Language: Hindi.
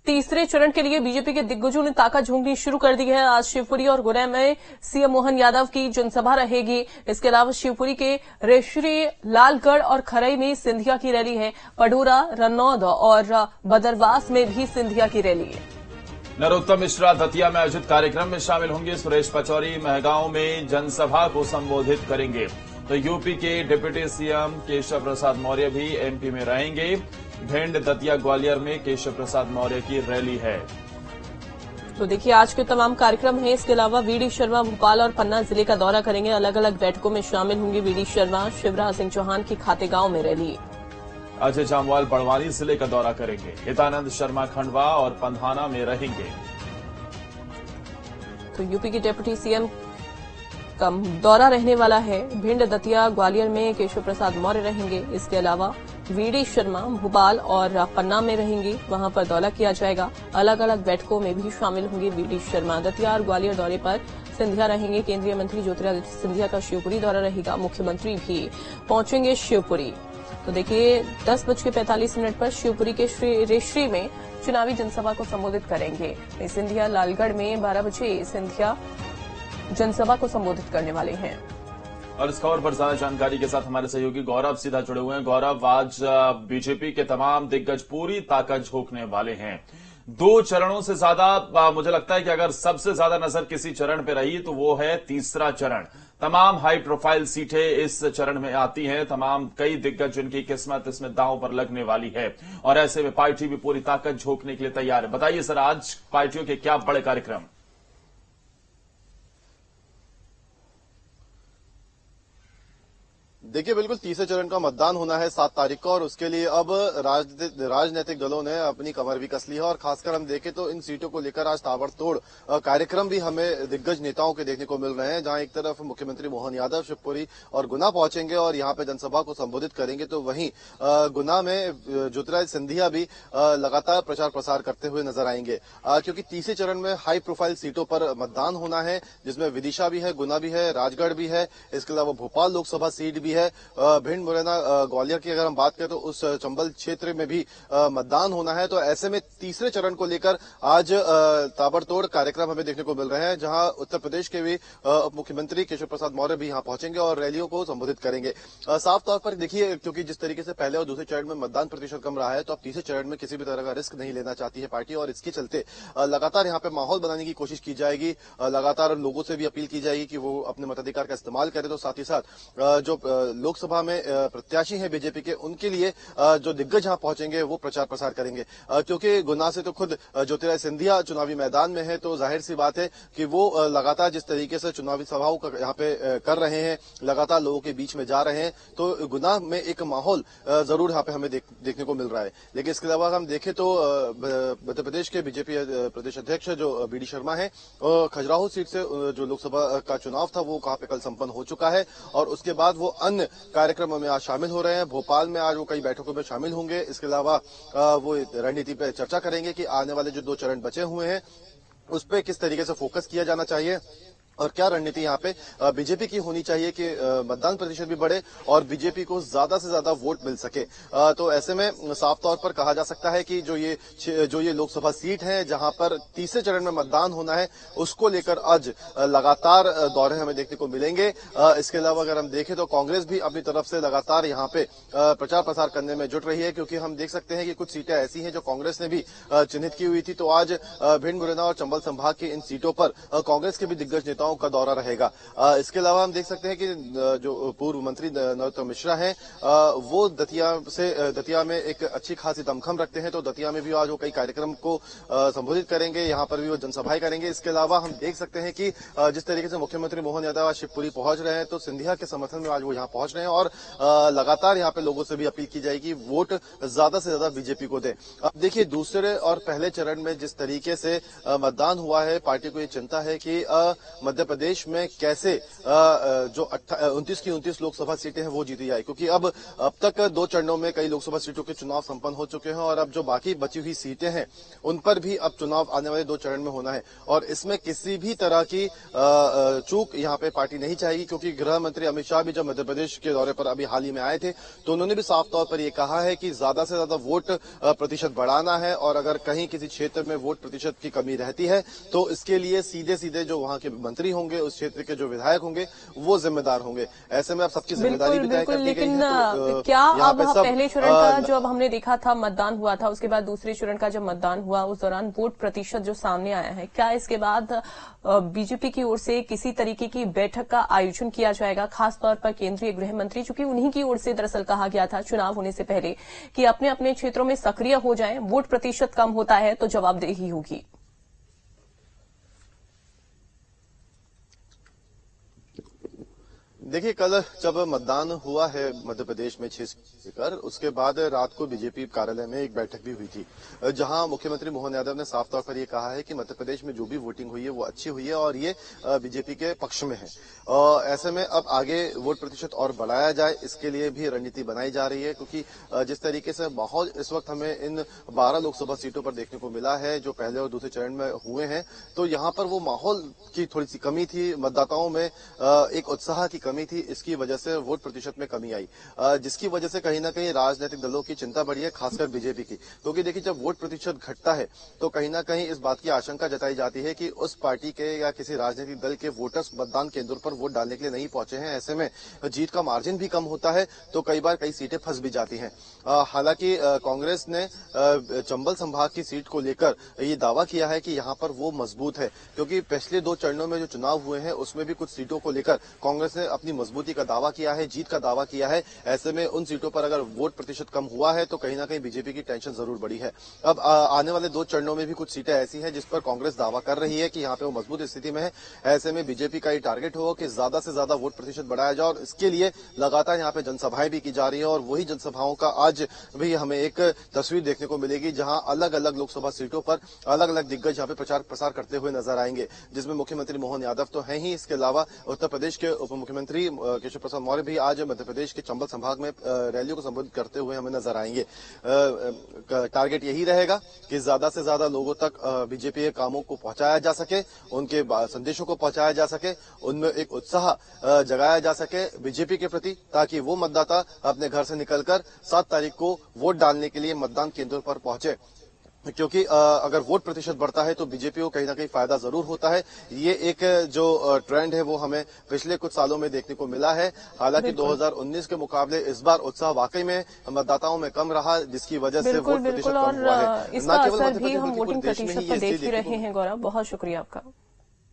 तीसरे चरण के लिए बीजेपी के दिग्गजों ने ताकत झोंकनी शुरू कर दी है। आज शिवपुरी और गुना में सीएम मोहन यादव की जनसभा रहेगी। इसके अलावा शिवपुरी के रेशरी, लालगढ़ और खरई में सिंधिया की रैली है। पडोरा, रन्नौद और बदरवास में भी सिंधिया की रैली है। नरोत्तम मिश्रा दतिया में आयोजित कार्यक्रम में शामिल होंगे। सुरेश पचौरी महगांव में जनसभा को संबोधित करेंगे। तो यूपी के डिप्टी सीएम केशव प्रसाद मौर्य भी एमपी में रहेंगे। भिंड, दतिया, ग्वालियर में केशव प्रसाद मौर्य की रैली है। तो देखिए आज के तमाम कार्यक्रम हैं। इसके अलावा वीडी शर्मा भोपाल और पन्ना जिले का दौरा करेंगे। अलग अलग बैठकों में शामिल होंगे वीडी शर्मा। शिवराज सिंह चौहान की खातेगांव में रैली। अजय जामवाल बड़वानी जिले का दौरा करेंगे। हितानंद शर्मा खंडवा और पंधाना में रहेंगे। तो यूपी के डिप्टी सीएम का दौरा रहने वाला है। भिंड, दतिया, ग्वालियर में केशव प्रसाद मौर्य रहेंगे। इसके अलावा वीडी शर्मा भोपाल और पन्ना में रहेंगे, वहां पर दौरा किया जाएगा। अलग अलग बैठकों में भी शामिल होंगे वीडी शर्मा। दतिया और ग्वालियर दौरे पर सिंधिया रहेंगे। केंद्रीय मंत्री ज्योतिरादित्य सिंधिया का शिवपुरी दौरा रहेगा। मुख्यमंत्री भी पहुंचेंगे शिवपुरी। तो देखिए 10:45 पर शिवपुरी के श्री रेशरी में चुनावी जनसभा को संबोधित करेंगे। सिंधिया लालगढ़ में 12 बजे सिंधिया जनसभा को संबोधित करने वाले हैं। और इस खबर पर ज्यादा जानकारी के साथ हमारे सहयोगी गौरव सीधा जुड़े हुए हैं। गौरव, आज बीजेपी के तमाम दिग्गज पूरी ताकत झोंकने वाले हैं। 2 चरणों से ज्यादा मुझे लगता है कि अगर सबसे ज्यादा नजर किसी चरण पे रही तो वो है तीसरा चरण। तमाम हाई प्रोफाइल सीटें इस चरण में आती हैं। तमाम कई दिग्गज जिनकी किस्मत इसमें दांव पर लगने वाली है और ऐसे में पार्टी भी पूरी ताकत झोंकने के लिए तैयार है। बताइए सर, आज पार्टियों के क्या बड़े कार्यक्रम? देखिए, बिल्कुल तीसरे चरण का मतदान होना है 7 तारीख को और उसके लिए अब राजनीतिक दलों ने अपनी कमर भी कस ली है। और खासकर हम देखें तो इन सीटों को लेकर आज ताबड़तोड़ कार्यक्रम भी हमें दिग्गज नेताओं के देखने को मिल रहे हैं। जहां एक तरफ मुख्यमंत्री मोहन यादव शिवपुरी और गुना पहुंचेंगे और यहां पे जनसभा को संबोधित करेंगे, तो वहीं गुना में ज्योतिरादित्य सिंधिया भी लगातार प्रचार प्रसार करते हुए नजर आएंगे। क्योंकि तीसरे चरण में हाई प्रोफाइल सीटों पर मतदान होना है, जिसमें विदिशा भी है, गुना भी है, राजगढ़ भी है। इसके अलावा भोपाल लोकसभा सीट भी है। भिंड, मुरैना, ग्वालियर की अगर हम बात करें तो उस चंबल क्षेत्र में भी मतदान होना है। तो ऐसे में तीसरे चरण को लेकर आज ताबड़तोड़ कार्यक्रम हमें देखने को मिल रहे हैं, जहां उत्तर प्रदेश के भी उप मुख्यमंत्री केशव प्रसाद मौर्य भी यहां पहुंचेंगे और रैलियों को संबोधित करेंगे। साफ तौर पर देखिए, क्योंकि जिस तरीके से पहले और दूसरे चरण में मतदान प्रतिशत कम रहा है, तो अब तीसरे चरण में किसी भी तरह का रिस्क नहीं लेना चाहती है पार्टी और इसके चलते लगातार यहां पर माहौल बनाने की कोशिश की जाएगी। लगातार लोगों से भी अपील की जाएगी कि वो अपने मताधिकार का इस्तेमाल करें। तो साथ ही साथ जो लोकसभा में प्रत्याशी हैं बीजेपी के, उनके लिए जो दिग्गज यहां पहुंचेंगे वो प्रचार प्रसार करेंगे। क्योंकि गुना से तो खुद ज्योतिरादित्य सिंधिया चुनावी मैदान में है, तो जाहिर सी बात है कि वो लगातार जिस तरीके से चुनावी सभाओं का यहां पे कर रहे हैं, लगातार लोगों के बीच में जा रहे हैं, तो गुना में एक माहौल जरूर यहां पे हमें देखने को मिल रहा है। लेकिन इसके अलावा हम देखें तो मध्य प्रदेश के बीजेपी प्रदेश अध्यक्ष जो बीडी शर्मा है, खजुराहो सीट से जो लोकसभा का चुनाव था वो वहां पे कल संपन्न हो चुका है और उसके बाद वो अन्य कार्यक्रमों में आज शामिल हो रहे हैं। भोपाल में आज वो कई बैठकों में शामिल होंगे। इसके अलावा वो रणनीति पर चर्चा करेंगे कि आने वाले जो 2 चरण बचे हुए हैं उस पर किस तरीके से फोकस किया जाना चाहिए और क्या रणनीति यहाँ पे बीजेपी की होनी चाहिए कि मतदान प्रतिशत भी बढ़े और बीजेपी को ज्यादा से ज्यादा वोट मिल सके। तो ऐसे में साफ तौर पर कहा जा सकता है कि जो ये लोकसभा सीट है जहां पर तीसरे चरण में मतदान होना है, उसको लेकर आज लगातार दौरे हमें देखने को मिलेंगे। इसके अलावा अगर हम देखें तो कांग्रेस भी अपनी तरफ से लगातार यहाँ पे प्रचार प्रसार करने में जुट रही है, क्योंकि हम देख सकते हैं कि कुछ सीटें ऐसी हैं जो कांग्रेस ने भी चिन्हित की हुई थी। तो आज भिंड, मुरैना और चंबल संभाग की इन सीटों पर कांग्रेस के भी दिग्गज नेताओं का दौरा रहेगा। इसके अलावा हम देख सकते हैं कि जो पूर्व मंत्री नरोत्तम मिश्रा हैं, वो दतिया में एक अच्छी खासी दमखम रखते हैं। तो दतिया में भी आज वो कई कार्यक्रम को संबोधित करेंगे, यहाँ पर भी वो जनसभाएं करेंगे। इसके अलावा हम देख सकते हैं कि जिस तरीके से मुख्यमंत्री मोहन यादव आज शिवपुरी पहुंच रहे हैं, तो सिंधिया के समर्थन में आज वो यहाँ पहुंच रहे हैं और लगातार यहाँ पे लोगों से भी अपील की जाएगी वोट ज्यादा से ज्यादा बीजेपी को दे। अब देखिए, दूसरे और पहले चरण में जिस तरीके से मतदान हुआ है, पार्टी को ये चिंता है कि मध्य प्रदेश में कैसे जो 29 की 29 लोकसभा सीटें हैं वो जीती जाए, क्योंकि अब तक 2 चरणों में कई लोकसभा सीटों के चुनाव संपन्न हो चुके हैं और अब जो बाकी बची हुई सीटें हैं उन पर भी अब चुनाव आने वाले 2 चरण में होना है और इसमें किसी भी तरह की चूक यहाँ पे पार्टी नहीं चाहेगी, क्योंकि गृह मंत्री अमित शाह भी जब मध्य प्रदेश के दौरे पर अभी हाल ही में आए थे तो उन्होंने भी साफ तौर पर यह कहा है कि ज्यादा से ज्यादा वोट प्रतिशत बढ़ाना है और अगर कहीं किसी क्षेत्र में वोट प्रतिशत की कमी रहती है तो इसके लिए सीधे सीधे जो वहां के मंत्री होंगे, उस क्षेत्र के जो विधायक होंगे वो जिम्मेदार होंगे। ऐसे में अब सबकी जिम्मेदारी भी तय कर दी गई है। तो क्या अब पहले चरण का जो अब हमने देखा था मतदान हुआ था, उसके बाद दूसरे चरण का जब मतदान हुआ उस दौरान वोट प्रतिशत जो सामने आया है, क्या इसके बाद बीजेपी की ओर से किसी तरीके की बैठक का आयोजन किया जाएगा, खासतौर पर केंद्रीय गृह मंत्री, चूंकि उन्हीं की ओर से दरअसल कहा गया था चुनाव होने से पहले कि अपने अपने क्षेत्रों में सक्रिय हो जाएं, वोट प्रतिशत कम होता है तो जवाबदेही होगी। देखिए, कल जब मतदान हुआ है मध्य प्रदेश में 6 लेकर, उसके बाद रात को बीजेपी कार्यालय में एक बैठक भी हुई थी जहां मुख्यमंत्री मोहन यादव ने साफ तौर पर यह कहा है कि मध्य प्रदेश में जो भी वोटिंग हुई है वो अच्छी हुई है और ये बीजेपी के पक्ष में है। ऐसे में अब आगे वोट प्रतिशत और बढ़ाया जाए, इसके लिए भी रणनीति बनाई जा रही है, क्योंकि जिस तरीके से माहौल इस वक्त हमें इन 12 लोकसभा सीटों पर देखने को मिला है जो पहले और दूसरे चरण में हुए हैं, तो यहाँ पर वो माहौल की थोड़ी सी कमी थी, मतदाताओं में एक उत्साह की कमी थी, इसकी वजह से वोट प्रतिशत में कमी आई, जिसकी वजह से कहीं ना कहीं राजनीतिक दलों की चिंता बढ़ी है, खासकर बीजेपी की, क्योंकि देखिए जब वोट प्रतिशत घटता है तो कहीं ना कहीं इस बात की आशंका जताई जाती है कि उस पार्टी के या किसी राजनीतिक दल के वोटर्स मतदान केंद्रों पर वोट डालने के लिए नहीं पहुंचे हैं। ऐसे में जीत का मार्जिन भी कम होता है तो कई बार कई सीटें फंस भी जाती हैं। हालांकि कांग्रेस ने चंबल संभाग की सीट को लेकर ये दावा किया है कि यहां पर वो मजबूत है, क्योंकि पिछले 2 चरणों में जो चुनाव हुए हैं उसमें भी कुछ सीटों को लेकर कांग्रेस ने अपनी मजबूती का दावा किया है, जीत का दावा किया है। ऐसे में उन सीटों पर अगर वोट प्रतिशत कम हुआ है तो कहीं ना कहीं बीजेपी की टेंशन जरूर बढ़ी है। अब आने वाले 2 चरणों में भी कुछ सीटें ऐसी हैं जिस पर कांग्रेस दावा कर रही है कि यहाँ पे वो मजबूत स्थिति में है। ऐसे में बीजेपी का ये टारगेट होगा कि ज्यादा से ज्यादा वोट प्रतिशत बढ़ाया जाए और इसके लिए लगातार यहाँ पे जनसभाएं भी की जा रही है और वही जनसभाओं का आज भी हमें एक तस्वीर देखने को मिलेगी जहां अलग अलग लोकसभा सीटों पर अलग अलग दिग्गज यहाँ पे प्रचार प्रसार करते हुए नजर आएंगे, जिसमें मुख्यमंत्री मोहन यादव तो हैं ही, इसके अलावा उत्तर प्रदेश के उप मुख्यमंत्री केशव प्रसाद मौर्य भी आज मध्य प्रदेश के चंबल संभाग में रैलियों को संबोधित करते हुए हमें नजर आएंगे। टारगेट यही रहेगा कि ज्यादा से ज्यादा लोगों तक बीजेपी के कामों को पहुंचाया जा सके, उनके संदेशों को पहुंचाया जा सके, उनमें एक उत्साह जगाया जा सके बीजेपी के प्रति, ताकि वो मतदाता अपने घर से निकलकर 7 तारीख को वोट डालने के लिए मतदान केंद्रों पर पहुंचे, क्योंकि अगर वोट प्रतिशत बढ़ता है तो बीजेपी को कहीं ना कहीं फायदा जरूर होता है। ये एक जो ट्रेंड है वो हमें पिछले कुछ सालों में देखने को मिला है। हालांकि 2019 के मुकाबले इस बार उत्साह वाकई में मतदाताओं में कम रहा, जिसकी वजह से वोट प्रतिशत कम हुआ है। इसका असर भी हम वोटिंग प्रतिशत पर देख ही रहे हैं। गौरव, बहुत शुक्रिया आपका।